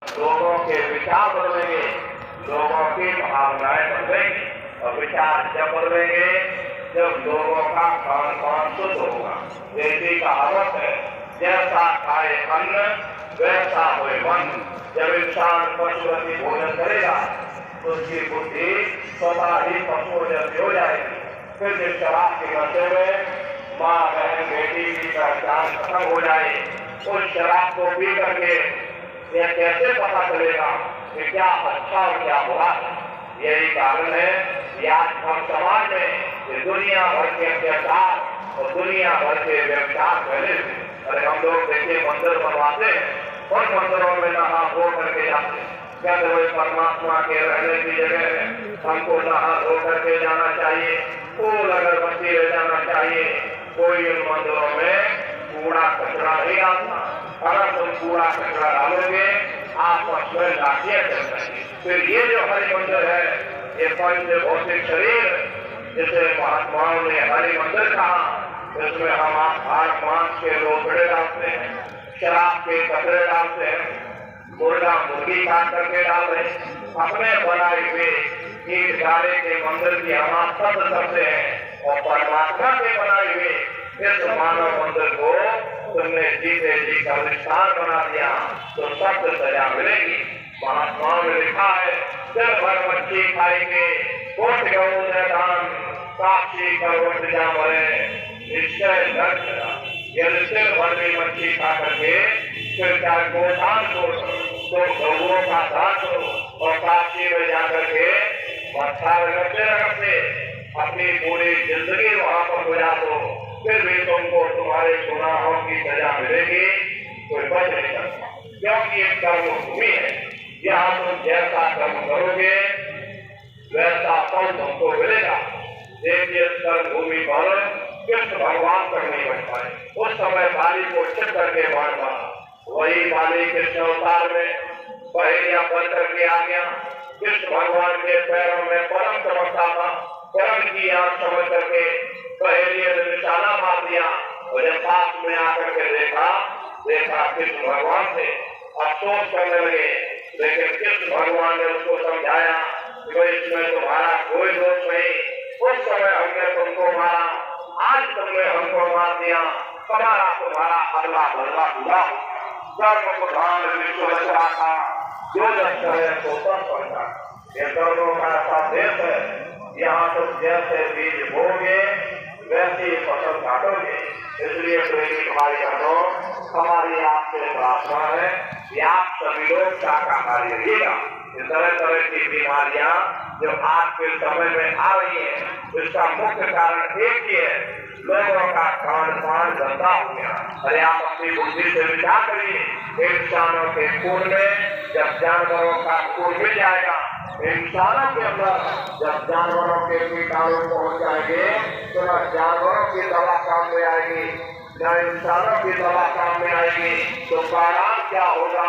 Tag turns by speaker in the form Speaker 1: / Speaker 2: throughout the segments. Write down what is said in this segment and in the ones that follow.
Speaker 1: लोगों के विचार बदलेंगे, लोगों की भावनाएं बदलेंगी और विचार जब बदलेंगे जब लोगों का खान पान शुद्ध होगा। जैसी कहावत है, जैसा खाए अन्न वैसा होए मन। जब इंसान पशुवती भोजन करेगा तो उसकी बुद्धि स्वतः ही पशुओं जैसी हो जाएगी। फिर जिस शराब के नशे में माँ बहन बेटी की पहचान खत्म हो जाए, उस शराब को पी करके यह कैसे पता चलेगा कि क्या अच्छा और क्या बुरा है। यही कारण है कि आज हम समाज में दुनिया भर के अत्याचार और दुनिया भर के व्यवचार फैले हुए। अरे हम लोग देखिए मंदिर बनवाते हैं और मंदिरों में नहा धो करके जाते हैं। कहते हुए परमात्मा के रहने की जगह है, हमको नहा धो करके जाना चाहिए, फूल अगरबत्ती ले जाना चाहिए। कोई इन मंदिरों में कूड़ा कचरा नहीं डालता। अगर तुम कूड़ा कचरा डालोगे आपस में लाठियां चल जाएंगी। फिर ये जो हरि मंदिर है, ये पंच भौतिक शरीर जिसे महात्माओं ने हरि मंदिर कहा, इसमें हम हाथ मांस के लोकड़े डालते हैं, शराब के कचरे डालते हैं, मुर्गा मुर्गी काट करके डाल रहे हैं। अपने बनाए हुए ईट गारे के मंदिर की हम आस्था करते हैं और परमात्मा के बनाए हुए इस मानव मंदिर को तुमने जीते जी का विस्तार बना दिया तो सख्त सजा मिलेगी। महात्माओं ने लिखा है, दिन भर मच्छी खाएंगे कोट गऊ दान, साक्षी करवट जा मरे निश्चय दर्द। यदि दिन भर में मच्छी खा करके फिर चाहे गोदान को तो गौओं का दान करो और काशी में जाकर के मत्था रगड़ते अपनी पूरी जिंदगी वहां पर गुजार दो, फिर भी तुमको तुम्हारे गुनाहों की सजा मिलेगी। कोई बच नहीं सकता, क्योंकि एक कर्म भूमि है। यहाँ तुम जैसा कर्म करोगे वैसा फल तुमको मिलेगा। देखिए कर्म भूमि पर कृष्ण भगवान तक नहीं बच पाए, उस समय बाली को छिप करके मार मारा। वही बाली कृष्ण अवतार में पहेलियां बन करके आ गया। कृष्ण भगवान के पैरों में परम चमकता था, परम की आंख समझ करके पहेलियों ने निशाना मार दिया और जब पास में आकर के देखा कृष्ण भगवान से अफसोस करने लगे। लेकिन कृष्ण भगवान ने उसको समझाया कि इसमें तुम्हारा कोई दोष नहीं, उस समय हमने तुमको मारा, आज तुमने हमको मार दिया, तुम्हारा अगला बदला हुआ। कर्म प्रधान विश्व रच रहा था, जो जब करे तो सब पड़ता। ये कर्मों का ऐसा देश है, यहाँ तुम जैसे बीज बोगे वैसी फसल काटोगे। इसलिए प्रेमी भाई बहनों, हमारी आपसे प्रार्थना है कि आप सभी लोग शाकाहारी रहिएगा। तरह तरह की बीमारियां जो आज के समय में आ रही है, इसका मुख्य कारण एक ही है, लोगों का खान पान गंदा हो गया। अरे आप अपनी बुद्धि से विचार करिए, इंसानों के खून में जब जानवरों का खून मिल जाएगा, इंसानों के अंदर जब जानवरों के कीटाणु पहुंच जाएंगे तो न जानवरों की दवा काम में आएगी न इंसानों की दवा काम में आएगी, तो परिणाम क्या होगा?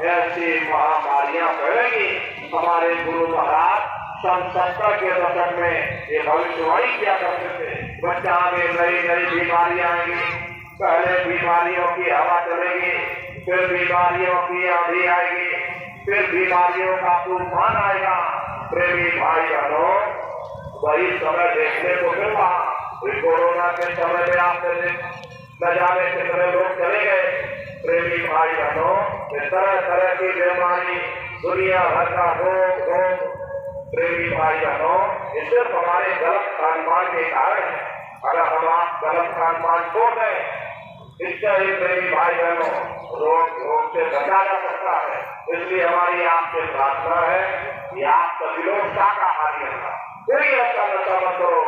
Speaker 1: ऐसी महामारियां फैलेंगी। हमारे गुरु महाराज सन 70 के दशक में ये भविष्यवाणी किया करते थे, बच्चा में नई नई बीमारियां आएंगी। पहले बीमारियों की हवा चलेगी, फिर बीमारियों की आंधी आएगी, फिर बीमारियों का तूफान आएगा। प्रेमी भाई बहनों, वही समय देखने को मिल रहा। कोरोना के समय में आपने न जाने कितने लोग चले गए। प्रेमी भाई बहनों, तरह तरह की बीमारी, दुनिया भर का रोग। प्रेमी भाई बहनों, ये सिर्फ हमारे गलत खान पान के कारण है। अगर हम आप गलत खान पान छोड़ दें, इससे ही प्रेमी भाई बहनों रोग से बचा जा सकता है। इसलिए हमारी आपसे प्रार्थना है कि आप सभी लोग शाकाहारी रहना, कोई ऐसा नशा मत करो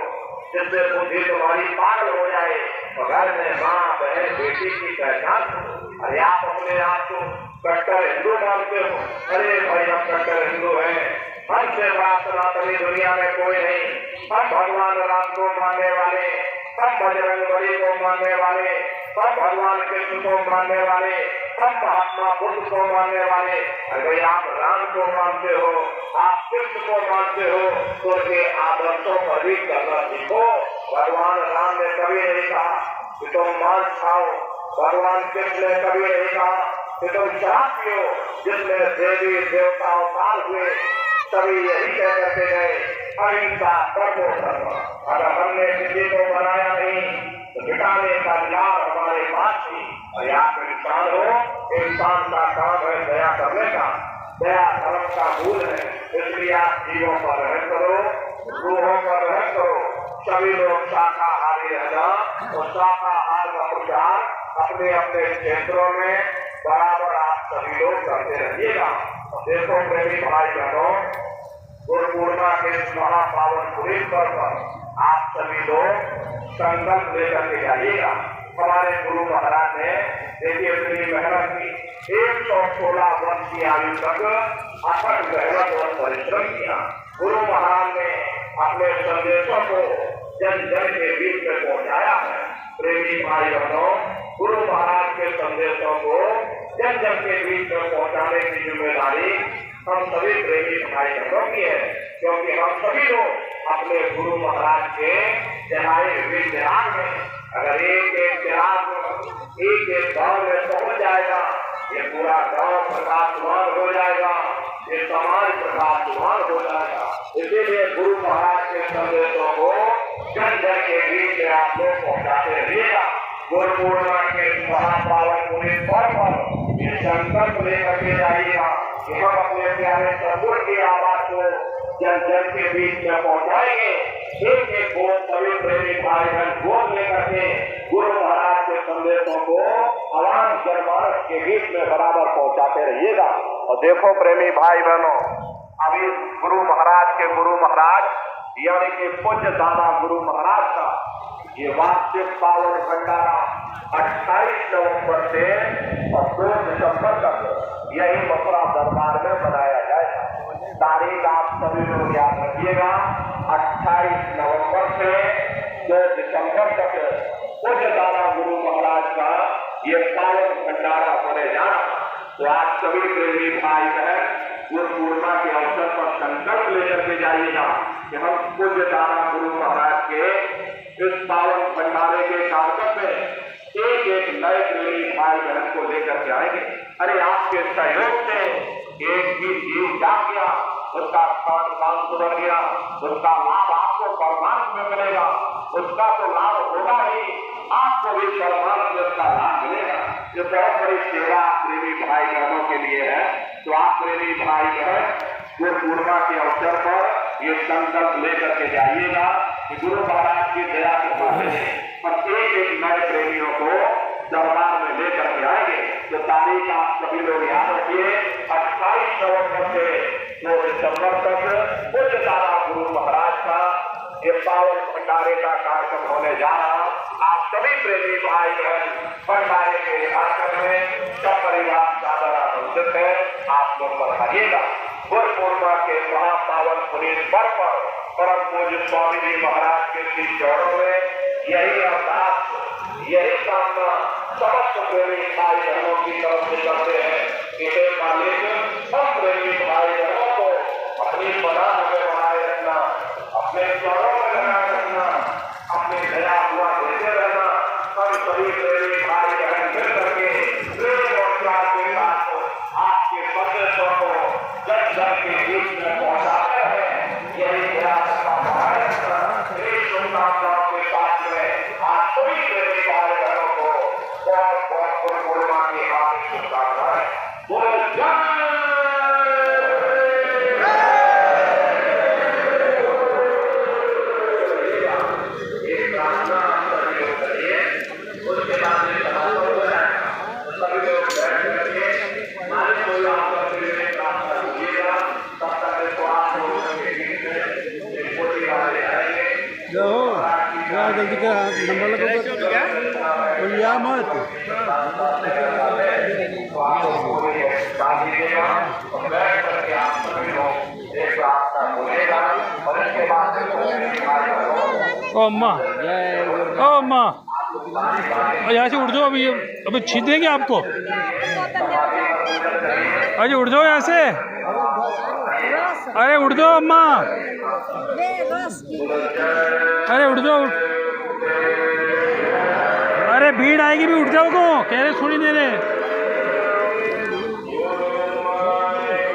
Speaker 1: जिससे बुद्धि तुम्हारी पागल हो जाए और घर में माँ बहन बेटी की पहचान करो। अरे आप अपने आप को कट्टर हिंदू मानते हो, अरे भाई हम कट्टर हिंदू हैं, हमसे बड़ा सनातनी दुनिया में कोई नहीं। हम भगवान राम को मानने वाले, हम बजरंगबली को मानने वाले, हम भगवान कृष्ण को मानने वाले, हम महात्मा बुद्ध को मानने वाले। अगर आप राम को मानते हो, आप कृष्ण को मानते हो, तो उनके आदर्शों पर भी करना सीखो। भगवान राम ने कभी नहीं कहा कि तुम मांस खाओ, भगवान कृष्ण ने कभी नहीं कहा कि तुम शराब पियो, जिसमें देवी देवता अवतार हुए सभी यही कह करके गए अहिंसा कर्मो धर्म। अगर हमने किसी को बनाया नहीं तो मिटाने का विचार हमारे पास थी। और आप इंसान हो, इंसान का काम है दया करने का, दया धर्म का मूल है। इसलिए आप जीवों पर रहम करो, रूहों पर रहम करो। सभी लोग शाकाहारी रहना और शाकाहार का प्रचार अपने अपने क्षेत्रों में बराबर आप सभी लोग करते रहिएगा। देखो प्रेमी भाई बहनों, गुरु पूर्णिमा के महापावन पुरुष पर आप सभी लोग संकल्प लेकर के जाइएगा। हमारे गुरु महाराज ने देखिए इतनी मेहनत की, 116 वर्ष की आयु तक अथक मेहनत और परिश्रम किया। गुरु महाराज ने अपने संदेशों को जन जन के बीच में पहुंचाया है। प्रेमी भाई बहनों, गुरु महाराज के संदेशों को जन जन के बीच में पहुंचाने की जिम्मेदारी हम सभी प्रेमी भाई बहनों की है, क्योंकि हम सभी लोग अपने गुरु महाराज के जलाए हुए चिराग में, अगर एक एक चिराग एक एक गांव में पहुंच जाएगा, ये पूरा गांव प्रकाशमान हो जाएगा, ये समाज प्रकाशमान हो जाएगा। इसीलिए गुरु महाराज के संदेशों को जन जन के बीच में आप लोग पहुंचाते रहिएगा। गुरु पूर्णिमा के महापावन पुरुष पर्व पर ये संकल्प लेकर के जाइएगा कि हम अपने प्यारे सदगुरु की आवाज को जन जन के बीच में पहुंचाएंगे। एक एक बोल सभी प्रेमी भाई बहन बोल लेकर के गुरु महाराज के संदेशों को आवाम जनमानस के बीच में बराबर पहुंचाते रहिएगा। और देखो प्रेमी भाई बहनों, अभी गुरु महाराज यानी कि पूज्य दादा गुरु महाराज का ये वार्षिक पावन भंडारा 28 नवंबर से और 2 दिसंबर तक यही मथुरा दरबार में मनाया जाएगा। तारीख आप सभी लोग याद रखिएगा, 28 नवंबर से 2 दिसंबर तक पूज्य दादा गुरु महाराज का ये पावन भंडारा होने जा रहा। तो आप सभी प्रेमी भाई बहन गुरु पूर्णिमा के अवसर पर संकल्प लेकर के जाइएगा कि हम पूज्य दादा गुरु महाराज के इस पावन भंडारे के कार्यक्रम में एक एक नए प्रेमी भाई बहन को लेकर के आएंगे। अरे आपके सहयोग से एक भी जीव जाग गया, उसका खान सुधर गया, उसका लाभ आपको परमार्थ में मिलेगा, उसका तो लाभ होगा ही, आपको भी परमार्थ में उसका लाभ मिलेगा। जो बहुत बड़ी सेवा प्रेमी भाई बहनों के लिए है। तो आप प्रेमी भाई बहन गुरु पूर्णिमा के अवसर पर ये संकल्प लेकर के जाइएगा कि गुरु महाराज की दया कृपा से प्रत्येक एक नए प्रेमियों को दरबार में लेकर के आएंगे। तो तारीख आप सभी लोग याद रखिए, 28 नवंबर से 2 दिसंबर तक पूज्य दादा गुरु महाराज का ये पावन भंडारे का कार्यक्रम होने जा रहा। आप सभी प्रेमी भाई बहन भंडारे के कार्यक्रम में सब परिवार सादर आमंत्रित है, आप लोग बढ़ाइएगा। गुरु पूर्णिमा के महापावन पुनीत पर्व पर परम पूज्य स्वामी जी महाराज के श्री चरणों में यही अरदास, यही कामना समस्त प्रेमी भाई बहनों की तरफ से करते हैं कि हे मालिक, हम प्रेमी भाई बहनों को अपनी पनाह में बनाए रखना, अपने चरणों में बनाए रखना, अपने दया हुआ देते रहना। हम सभी प्रेमी भाई बहन मिल करके प्रेम और प्यार के साथ आपके संदेशों को जन जन के बीच में पहुंचाते हैं। यही प्रयास का शुभकामनाओं के साथ में आप सभी प्रेमी भाई बहनों को बहुत बहुत गुरु पूर्णिमा की हार्दिक शुभकामनाएं।
Speaker 2: जल्दी का नंबर लगा बोलिया मत ओ अम्मा, ओ अम्मा, यहाँ से उठ जाओ। अभी छीन देंगे आपको। अरे उठ जाओ यहाँ से। अरे उठ जाओ अम्मा, अरे उठ जाओ। अरे भीड़ आएगी भी, उठ जाओ को कह रहे, सुनी दे रहे।